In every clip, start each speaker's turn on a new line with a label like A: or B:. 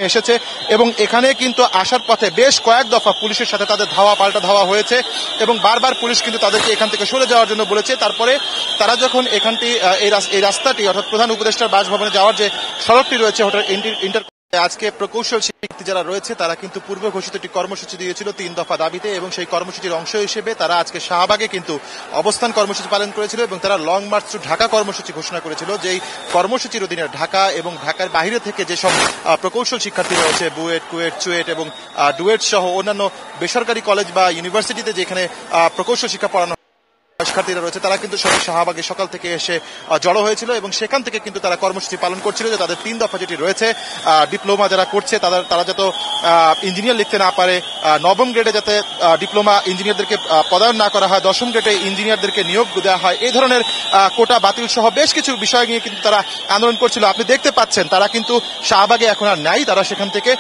A: এসেছে এবং এখানে কিন্তু আসার পথে বেশ কয়েক দফা পুলিশের সাথে তাদের ধাওয়া পাল্টা ধাওয়া হয়েছে এবং বারবার পুলিশ কিন্তু তাদেরকে এখান থেকে সরে যাওয়ার জন্য বলেছে। তারপরে তারা যখন এখানটি এই রাস্তাটি অর্থাৎ প্রধান উপদেষ্টার বাসভবনে যাওয়ার যে সড়কটি রয়েছে হোটেল ইন্টার আজকে প্রকৌশল শিক্ষার্থী যারা রয়েছে তারা কিন্তু পূর্ব ঘোষিত একটি কর্মসূচি দিয়েছিল 3 দফা দাবিতে এবং সেই কর্মসূচির অংশ হিসেবে তারা আজকে শাহবাগে কিন্তু অবস্থান কর্মসূচি পালন করেছিল এবং তারা লং মার্চ টু ঢাকা কর্মসূচি ঘোষণা করেছিল। যেই কর্মসূচির অধীনে ঢাকা এবং ঢাকার বাইরে থেকে যেসব প্রকৌশল শিক্ষার্থী রয়েছে বুয়েট, কুয়েট, চুয়েট এবং ডুয়েট সহ অন্যান্য বেসরকারি কলেজ বা ইউনিভার্সিটিতে যেখানে প্রকৌশল শিক্ষা পড়ানো শিক্ষার্থীরা রয়েছে তারা কিন্তু সবাই শাহবাগে সকাল থেকে এসে জড়ো হয়েছিল এবং সেখান থেকে কিন্তু তারা কর্মসূচি পালন করছিল যে তাদের 3 দফা যেটি রয়েছে ডিপ্লোমা যারা করছে তারা যাতে ইঞ্জিনিয়ার লিখতে না পারে, 9ম গ্রেডে যাতে ডিপ্লোমা ইঞ্জিনিয়ারদেরকে পদায়ন না করা হয়, 10ম গ্রেডে ইঞ্জিনিয়ারদেরকে নিয়োগ দেওয়া হয়, এই ধরনের কোটা বাতিল সহ বেশ কিছু বিষয় নিয়ে কিন্তু তারা আন্দোলন করছিল। আপনি দেখতে পাচ্ছেন তারা কিন্তু শাহবাগে এখন আর নাই, তারা সেখান থেকে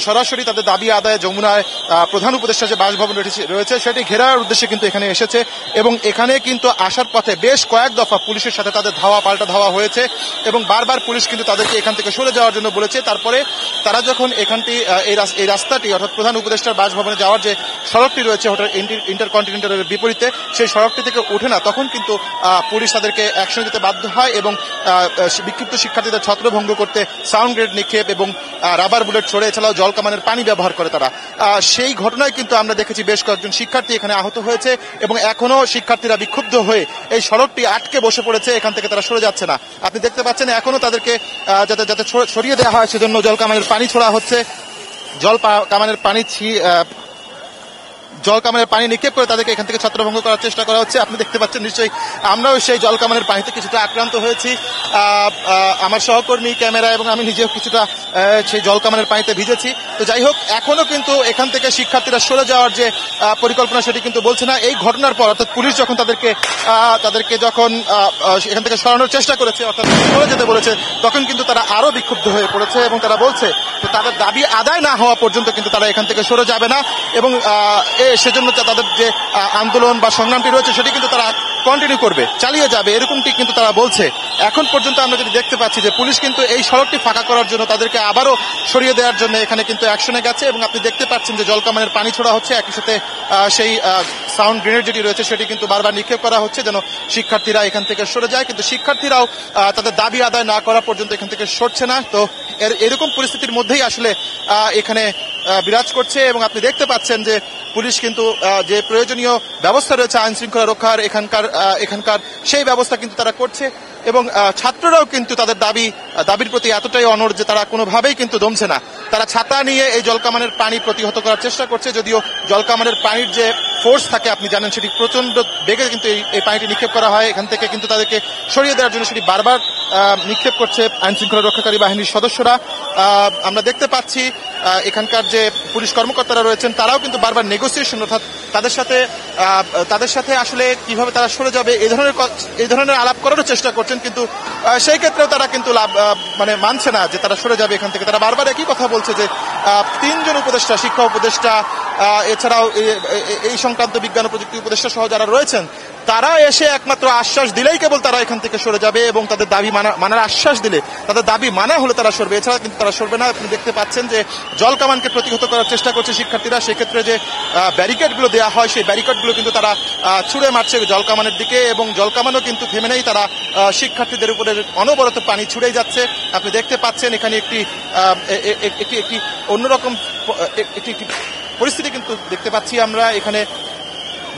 A: সরাসরি তাদের দাবি আদায়ে যমুনায় প্রধান উপদেষ্টা যে বাসভবন রয়েছে সেটি ঘেরার উদ্দেশ্যে কিন্তু এখানে এসেছে এবং এখানে কিন্তু আসার পথে বেশ কয়েক দফা পুলিশের সাথে তাদের ধাওয়া পাল্টা ধাওয়া হয়েছে এবং বারবার পুলিশ কিন্তু তাদেরকে এখান থেকে সরে যাওয়ার জন্য বলেছে। তারপরে তারা যখন এখানটি এই রাস্তাটি অর্থাৎ প্রধান উপদেষ্টার বাসভবনে যাওয়ার যে সড়কটি রয়েছে হোটেল ইন্টারকন্টিনেন্টালের বিপরীতে সেই সড়কটি থেকে ওঠে না, তখন কিন্তু পুলিশ তাদেরকে অ্যাকশন দিতে বাধ্য হয় এবং বিক্ষিপ্ত শিক্ষার্থীদের ছত্রভঙ্গ করতে সাউন্ড গ্রেড নিক্ষেপ এবং রাবার বুলেট ছড়ে, এছাড়াও জল কামানের পানি ব্যবহার করে তারা। সেই ঘটনায় কিন্তু আমরা দেখেছি বেশ কয়েকজন শিক্ষার্থী এখানে আহত হয়েছে এবং এখনো শিক্ষার্থীরা বিক্ষুব্ধ হয়ে এই সড়কটি আটকে বসে পড়েছে, এখান থেকে তারা সরে যাচ্ছে না। আপনি দেখতে পাচ্ছেন এখনো তাদেরকে যাতে সরিয়ে দেওয়া হয় সেজন্য জল কামানের পানি ছোড়া হচ্ছে, জল কামানের পানি নিক্ষেপ করে তাদেরকে এখান থেকে ছত্রভঙ্গ করার চেষ্টা করা হচ্ছে। আপনি দেখতে পাচ্ছেন নিশ্চয়ই আমরাও সেই জল কামানের পানিতে কিছুটা আক্রান্ত হয়েছি, আমার সহকর্মী ক্যামেরা এবং আমি নিজেও কিছুটা সেই জল কামানের পানিতে ভিজেছি। তো যাই হোক, এখনো কিন্তু এখান থেকে শিক্ষার্থীরা সরে যাওয়ার যে পরিকল্পনা সেটি কিন্তু বলছে না। এই ঘটনার পর অর্থাৎ পুলিশ যখন তাদেরকে যখন এখান থেকে সরানোর চেষ্টা করেছে অর্থাৎ সরে যেতে বলেছে তখন কিন্তু তারা আরো বিক্ষুব্ধ হয়ে পড়েছে এবং তারা বলছে যে তাদের দাবি আদায় না হওয়া পর্যন্ত কিন্তু তারা এখান থেকে সরে যাবে না এবং সেজন্য তাদের যে আন্দোলন বা সংগ্রামটি রয়েছে সেটি কিন্তু তারা কন্টিনিউ করবে, চালিয়ে যাবে, এরকমটি কিন্তু তারা বলছে। এখন পর্যন্ত আমরা যদি দেখতে পাচ্ছি যে পুলিশ কিন্তু এই সড়কটি ফাঁকা করার জন্য তাদেরকে আবারও সরিয়ে দেওয়ার জন্য এখানে কিন্তু অ্যাকশনে গেছে এবং আপনি দেখতে পাচ্ছেন যে জল কামানের পানি ছোড়া হচ্ছে, একই সাথে সেই সাউন্ড গ্রেনেড যেটি রয়েছে সেটি কিন্তু বারবার নিক্ষেপ করা হচ্ছে যেন শিক্ষার্থীরা এখান থেকে সরে যায়, কিন্তু শিক্ষার্থীরাও তাদের দাবি আদায় না করা পর্যন্ত এখান থেকে সরছে না। তো এরকম পরিস্থিতির মধ্যেই আসলে এখানে বিরাজ করছে এবং আপনি দেখতে পাচ্ছেন যে পুলিশ কিন্তু যে প্রয়োজনীয় ব্যবস্থা রয়েছে আইন শৃঙ্খলা রক্ষার এখানকার সেই ব্যবস্থা কিন্তু তারা করছে এবং ছাত্ররাও কিন্তু তাদের দাবির প্রতি এতটাই অনড় যে তারা কোনোভাবেই কিন্তু দমছে না। তারা ছাতা নিয়ে এই জলকামানের পানি প্রতিহত করার চেষ্টা করছে, যদিও জলকামানের পানির যে ফোর্স থাকে আপনি জানেন সেটি প্রচন্ড বেগে কিন্তু এই পানিটি নিক্ষেপ করা হয় এখান থেকে, কিন্তু তাদেরকে সরিয়ে দেওয়ার জন্য সেটি বারবার নিক্ষেপ করছে আইন শৃঙ্খলা রক্ষাকারী বাহিনীর সদস্যরা। আমরা দেখতে পাচ্ছি এখানকার যে পুলিশ কর্মকর্তারা রয়েছেন তারাও কিন্তু বারবার নেগোসিয়েশন অর্থাৎ তাদের সাথে আসলে কিভাবে তারা সরে যাবে এই ধরনের আলাপ করারও চেষ্টা করছেন, কিন্তু সেই ক্ষেত্রেও তারা কিন্তু মানছে না যে তারা সরে যাবে এখান থেকে। তারা বারবার একই কথা বলছে যে 3 জন উপদেষ্টা, শিক্ষা উপদেষ্টা, এছাড়াও এই সংক্রান্ত বিজ্ঞান ও প্রযুক্তি উপদেষ্টা সহ যারা রয়েছেন তারা এসে একমাত্র আশ্বাস দিলেই কেবল তারা এখান থেকে সরে যাবে এবং তাদের দাবি মানার আশ্বাস দিলে, তাদের দাবি মানা হলে তারা সরবে, এছাড়া কিন্তু তারা সরবে না। আপনি দেখতে পাচ্ছেন যে জল কামানকে প্রতিহত করার চেষ্টা করছে শিক্ষার্থীরা, সেক্ষেত্রে যে ব্যারিকেডগুলো দেওয়া হয় সেই ব্যারিকেডগুলো কিন্তু তারা ছুঁড়ে মারছে জল কামানের দিকে এবং জল কামানও কিন্তু থেমে নেই, তারা শিক্ষার্থীদের উপরে অনবরত পানি ছুড়েই যাচ্ছে। আপনি দেখতে পাচ্ছেন এখানে একটি অন্যরকম একটি পরিস্থিতি কিন্তু দেখতে পাচ্ছি আমরা এখানে।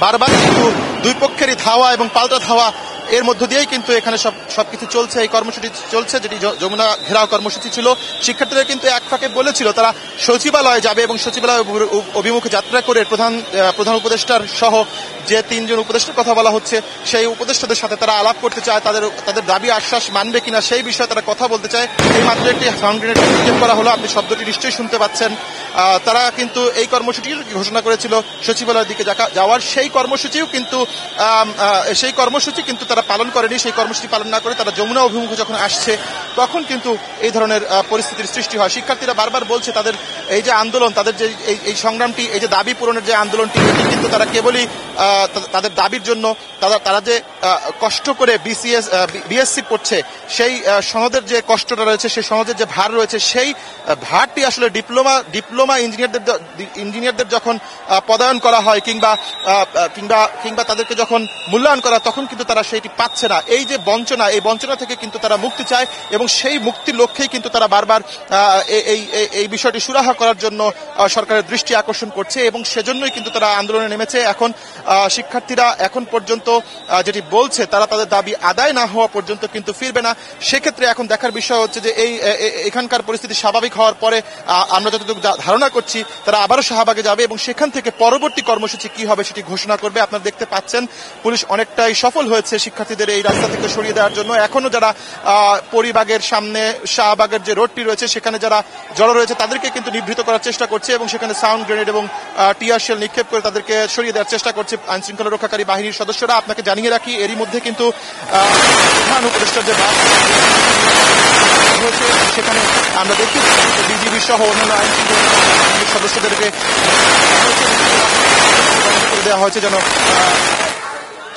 A: বারবার কিন্তু দুই পক্ষেরই ধাওয়া এবং পাল্টা ধাওয়া এর মধ্য দিয়েই কিন্তু এখানে সবকিছু চলছে। এই কর্মসূচি চলছে যেটি যমুনা ঘেরাও কর্মসূচি ছিল। শিক্ষার্থীরা কিন্তু এক ফাঁকে বলেছিল তারা সচিবালয়ে যাবে এবং সচিবালয় অভিমুখে যাত্রা করে প্রধান উপদেষ্টার সহ যে 3 জন উপদেষ্টার কথা বলা হচ্ছে সেই উপদেষ্টাদের সাথে তারা আলাপ করতে চায়, তাদের দাবি আশ্বাস মানবে কিনা সেই বিষয়ে তারা কথা বলতে চায়। এই মাত্র একটি সাউন্ড গ্রেনেড নিক্ষেপ করা হলো, আপনি শব্দটি নিশ্চয়ই শুনতে পাচ্ছেন। তারা কিন্তু এই কর্মসূচির ঘোষণা করেছিল সচিবালয়ের দিকে যাওয়ার, সেই কর্মসূচি কিন্তু তারা তারা পালন করেনি, সেই কর্মসূচি পালন না করে তারা যমুনা অভিমুখে যখন আসছে তখন কিন্তু এই ধরনের পরিস্থিতির সৃষ্টি হয়। শিক্ষার্থীরা বারবার বলছে তাদের এই যে আন্দোলন, তাদের যে এই সংগ্রামটি, এই যে দাবি পূরণের যে আন্দোলনটি, এটি কিন্তু তারা কেবলই তাদের দাবির জন্য তারা যে কষ্ট করে বিএসসি পড়ছে, সেই সনদের যে কষ্টটা রয়েছে, সেই সনদের যে ভার রয়েছে, সেই ভারটি আসলে ডিপ্লোমা ইঞ্জিনিয়ারদের যখন পদায়ন করা হয় কিংবা তাদেরকে যখন মূল্যায়ন করা, তখন কিন্তু তারা সেইটি পাচ্ছে না। এই যে বঞ্চনা, এই বঞ্চনা থেকে কিন্তু তারা মুক্তি চায় এবং সেই মুক্তির লক্ষ্যেই কিন্তু তারা বারবার এই বিষয়টি সুরাহা করার জন্য সরকারের দৃষ্টি আকর্ষণ করছে এবং সেজন্যই কিন্তু তারা আন্দোলনে নেমেছে। এখন শিক্ষার্থীরা এখন পর্যন্ত যেটি বলছে, তারা তাদের দাবি আদায় না হওয়া পর্যন্ত কিন্তু ফিরবে না। সেক্ষেত্রে এখন দেখার বিষয় হচ্ছে যে এখানকার পরিস্থিতি স্বাভাবিক হওয়ার পরে আমরা যতটুকু ধারণা করছি তারা আবারও শাহবাগে যাবে এবং সেখান থেকে পরবর্তী কর্মসূচি কি হবে সেটি ঘোষণা করবে। আপনারা দেখতে পাচ্ছেন পুলিশ অনেকটাই সফল হয়েছে শিক্ষার্থীদের এই রাস্তা থেকে সরিয়ে দেওয়ার জন্য। এখনো যারা পরিবাগের সামনে শাহবাগের যে রোডটি রয়েছে সেখানে যারা জড়ো রয়েছে তাদেরকে কিন্তু নিবৃত করার চেষ্টা করছে এবং সেখানে সাউন্ড গ্রেনেড এবং টিয়ার শেল নিক্ষেপ করে তাদেরকে সরিয়ে দেওয়ার চেষ্টা করছে আইনশৃঙ্খলা রক্ষাকারী বাহিনীর সদস্যরা। আপনাকে জানিয়ে রাখি, এরই মধ্যে কিন্তু প্রধান উপদেষ্টার যে হয়েছে সেখানে আমরা দেখি বিজিবি সহ অন্যান্য আইনশৃঙ্খলা সদস্যদেরকে দেওয়া হয়েছে যেন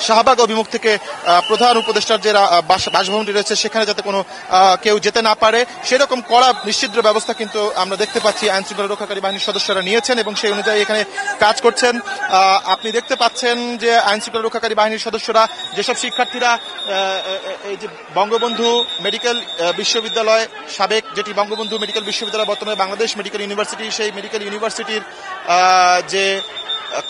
A: শাহবাগ অভিমুখ থেকে প্রধান উপদেষ্টার যে বাসভবনটি রয়েছে সেখানে যাতে কোনো কেউ যেতে না পারে সেরকম কড়া নিশ্চিদ্র ব্যবস্থা কিন্তু আমরা দেখতে পাচ্ছি আইনশৃঙ্খলা রক্ষাকারী বাহিনীর সদস্যরা নিয়েছেন এবং সেই অনুযায়ী এখানে কাজ করছেন। আপনি দেখতে পাচ্ছেন যে আইনশৃঙ্খলা রক্ষাকারী বাহিনীর সদস্যরা, যেসব শিক্ষার্থীরা এই যে বঙ্গবন্ধু মেডিকেল বিশ্ববিদ্যালয়, সাবেক যেটি বঙ্গবন্ধু মেডিকেল বিশ্ববিদ্যালয় বর্তমানে বাংলাদেশ মেডিকেল ইউনিভার্সিটি, সেই মেডিকেল ইউনিভার্সিটির যে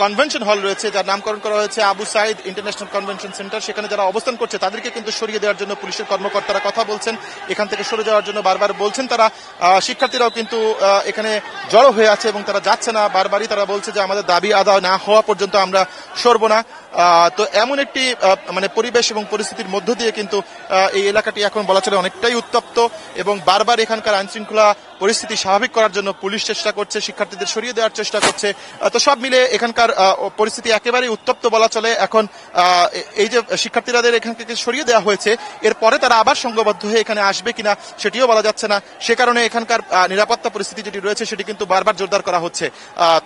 A: কনভেনশন হল রয়েছে, যার নামকরণ করা হয়েছে Abu Sayeed international convention centre, সেখানে যারা অবস্থান করছে তাদেরকে কিন্তু সরিয়ে দেওয়ার জন্য পুলিশের কর্মকর্তারা কথা বলছেন, এখান থেকে সরে যাওয়ার জন্য বারবার বলছেন তারা। শিক্ষার্থীরাও কিন্তু এখানে জড়ো হয়ে আছে এবং তারা যাচ্ছে না, বারবারই তারা বলছে যে আমাদের দাবি আদায় না হওয়া পর্যন্ত আমরা সরবো না। তো এমন একটি মানে পরিবেশ এবং পরিস্থিতির মধ্য দিয়ে কিন্তু এই এলাকাটি এখন বলা চলে অনেকটাই উত্তপ্ত এবং বারবার এখানকার আইনশৃঙ্খলা পরিস্থিতি স্বাভাবিক করার জন্য পুলিশ চেষ্টা করছে, শিক্ষার্থীদের সরিয়ে দেওয়ার চেষ্টা করছে। তো সব মিলে এখানকার পরিস্থিতি একেবারেই উত্তপ্ত বলা চলে। এখন এই যে শিক্ষার্থীদের এখান থেকে সরিয়ে দেওয়া হয়েছে, এরপরে তারা আবার সংঘবদ্ধ হয়ে এখানে আসবে কিনা সেটিও বলা যাচ্ছে না। সে কারণে এখানকার নিরাপত্তা পরিস্থিতি যেটি রয়েছে সেটি কিন্তু বারবার জোরদার করা হচ্ছে।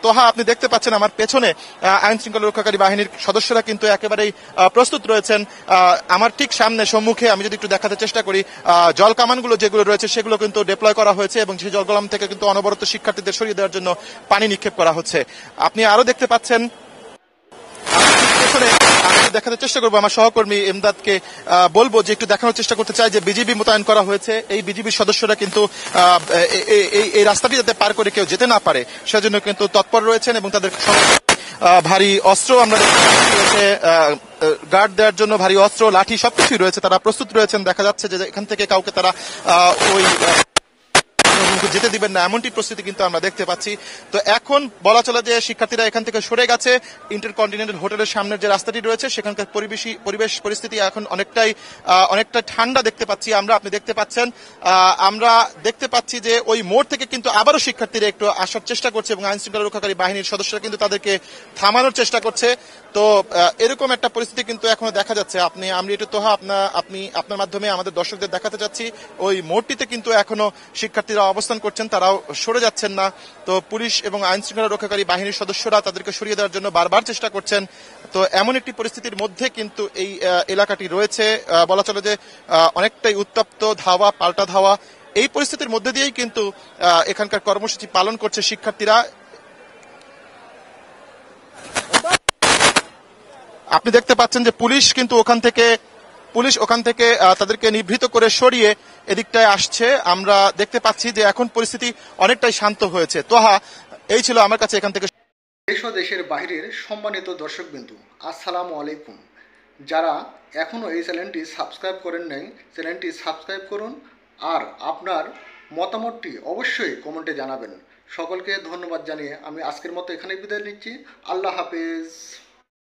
A: তোহা, আপনি দেখতে পাচ্ছেন আমার পেছনে আইনশৃঙ্খলা রক্ষাকারী বাহিনীর সদস্যরা কিন্তু একেবারেই প্রস্তুত রয়েছেন। আমার ঠিক সামনে সম্মুখে আমি যদি একটু দেখাতে চেষ্টা করি, জল কামানগুলো যেগুলো রয়েছে সেগুলো কিন্তু ডিপ্লয় করা হয়েছে এবং সেই জলকামান থেকে কিন্তু অনবরত শিক্ষার্থীদের সরিয়ে দেওয়ার জন্য পানি নিক্ষেপ করা হচ্ছে। আপনি আরো দেখতে পাচ্ছেন দেখাতে চেষ্টা করবো, আমার সহকর্মী এমদাদকে বলবো যে একটু দেখানোর চেষ্টা করতে চাই যে বিজিবি মোতায়েন করা হয়েছে। এই বিজিবির সদস্যরা কিন্তু এই রাস্তাটি যাতে পার করে কেউ যেতে না পারে সেজন্য কিন্তু তৎপর রয়েছেন এবং তাদের ভারী অস্ত্র আমরা দেখতে গার্ড দেওয়ার জন্য ভারী অস্ত্র, লাঠি সবকিছুই রয়েছে, তারা প্রস্তুত রয়েছেন। দেখা যাচ্ছে যে এখান থেকে কাউকে তারা ওই যেতে দিবেন না এমনটি প্রস্তুতি কিন্তু আমরা দেখতে পাচ্ছি। তো এখন বলা চলে যে শিক্ষার্থীরা এখান থেকে সরে গেছে। ইন্টারকন্টিনেন্টাল হোটেলের সামনের যে রাস্তাটি রয়েছে সেখানকার পরিবেশ পরিস্থিতি এখন অনেকটা ঠান্ডা দেখতে পাচ্ছি আমরা। আপনি দেখতে পাচ্ছেন, আমরা দেখতে পাচ্ছি যে ওই মোড় থেকে কিন্তু আবারও শিক্ষার্থীরা একটু আসার চেষ্টা করছে এবং আইনশৃঙ্খলা রক্ষাকারী বাহিনীর সদস্যরা কিন্তু তাদেরকে থামানোর চেষ্টা করছে। তো এরকম একটা পরিস্থিতি কিন্তু এখনো দেখা যাচ্ছে। আমি একটু তোহা আপনার মাধ্যমে আমাদের দর্শকদের দেখাতে চাচ্ছি, ওই মোড়টিতে কিন্তু এখনো শিক্ষার্থীরা অবস্থান করছেন, তারাও সরে যাচ্ছেন না। তো পুলিশ এবং আইন শৃঙ্খলা রক্ষাকারী বাহিনীর সদস্যরা তাদেরকে সরিয়ে দেওয়ার জন্য বারবার চেষ্টা করছেন। তো এমন একটি পরিস্থিতির মধ্যে কিন্তু এই এলাকাটি রয়েছে, বলা চলে যে অনেকটাই উত্তপ্ত, ধাওয়া পাল্টা ধাওয়া। এই পরিস্থিতির মধ্যে দিয়েই কিন্তু এখানকার কর্মসূচি পালন করছে শিক্ষার্থীরা। আপনি দেখতে পাচ্ছেন যে পুলিশ ওখান থেকে তাদেরকে নিবৃত করে সরিয়ে এদিকটায় আসছে। আমরা দেখতে পাচ্ছি যে এখন পরিস্থিতি অনেকটাই শান্ত হয়েছে। তোহা, এই ছিল আমার কাছে এখান থেকে।
B: দেশ ও দেশের বাইরের সম্মানিত দর্শকবৃন্দু, আসসালামু আলাইকুম। যারা এখনও এই চ্যানেলটি সাবস্ক্রাইব করেন নাই, চ্যানেলটি সাবস্ক্রাইব করুন আর আপনার মতামতটি অবশ্যই কমেন্টে জানাবেন। সকলকে ধন্যবাদ জানিয়ে আমি আজকের মতো এখানে বিদায় নিচ্ছি। আল্লাহ হাফেজ।